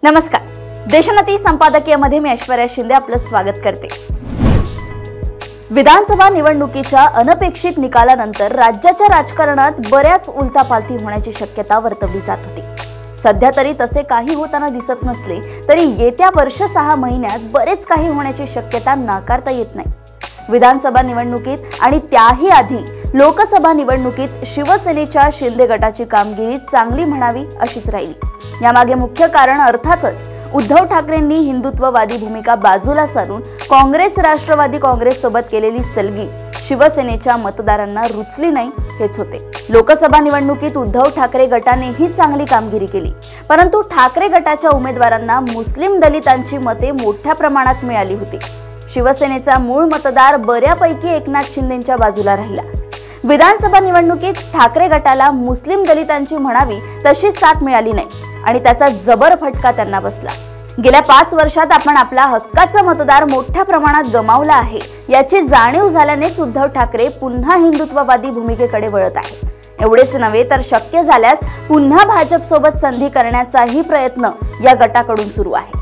नमस्कार. देशोन्नती संपादकीयमध्ये मी ऐश्वर्या शिंदे आपलं स्वागत करते. विधानसभा निवडणुकीच्या अनपेक्षित निकालानंतर राज्याच्या राजकारणात बऱ्याच उलथापालथी होण्याची शक्यता वर्तवली जात होती. सध्या तरी तसे काही होताना दिसत नसले तरी येत्या वर्ष 6 महिन्यात बरेच काही होण्याची शक्यता नाकारता येत नाही. विधानसभा निवडणुकीत आणि त्याही आधी लोकसभा निवडणुकीत शिवसेनेच्या शिंदे गटाची कामगिरी चांगली म्हणावी अशीच राहिली. यामागे मुख्य कारण अर्थातच उद्धव ठाकरेंनी हिंदुत्ववादी भूमिका बाजूला सारून काँग्रेस राष्ट्रवादी काँग्रेस सोबत केलेली सलगी शिवसेनेच्या मतदारांना रुचली नाही हेच होते. लोकसभा निवडणुकीत उद्धव ठाकरे गटानेही चांगली कामगिरी केली, परंतु ठाकरे गटाच्या उमेदवारांना मुस्लिम दलितांची मते मोठ्या प्रमाणात मिळाली होती. शिवसेनेचा मूळ मतदार बऱ्यापैकी एकनाथ शिंदेंच्या बाजूला राहिला. विधानसभा निवडणुकीत ठाकरे गटाला मुस्लिम दलितांची म्हणावी तशी साथ मिळाली नाही आणि त्याचा जबर फटका त्यांना बसला. गेल्या 5 वर्षात आपण आपला हक्काचा मतदार मोठ्या प्रमाणात गमावला आहे याची जाणीव झाल्यानेच उद्धव ठाकरे पुन्हा हिंदुत्ववादी भूमिकेकडे वळत आहेत. एवढेच नव्हे तर शक्य झाल्यास पुन्हा भाजप सोबत संधी करण्याचाही प्रयत्न या गटाकडून सुरू आहे.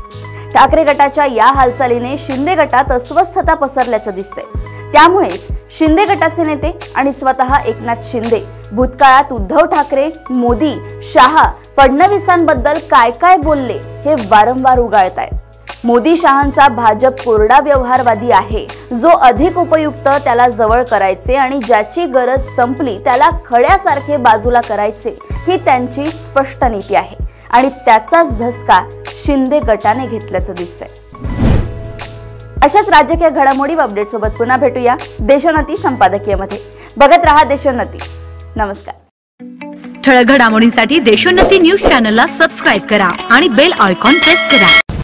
ठाकरे गटाच्या या हालचालीने शिंदे गटात अस्वस्थता पसरल्याचं दिसतंय. त्यामुळेच शिंदे गटाचे नेते आणि स्वतः एकनाथ शिंदे भूतकाळात उद्धव ठाकरे, मोदी, शहा, फडणवीसांबद्दल काय काय बोलले हे वारंवार उगाळतायत. मोदी शहांचा भाजप कोरडा व्यवहारवादी आहे, जो अधिक उपयुक्त त्याला जवळ करायचे आणि ज्याची गरज संपली त्याला खड्यासारखे बाजूला करायचे ही त्यांची स्पष्ट नीती आहे आणि त्याचाच धसका शिंदे गटाने घेतल्याचं दिसतंय. अशाच राजकीय घडामोडी व अपडेट सोबत पुन्हा भेटूया देशोन्नती संपादकीयमध्ये. बघत रहा देशोन्नती. नमस्कार. ठळक घडामोडींसाठी देशोन्नती न्यूज चॅनलला सबस्क्राइब करा आणि बेल आयकॉन प्रेस करा.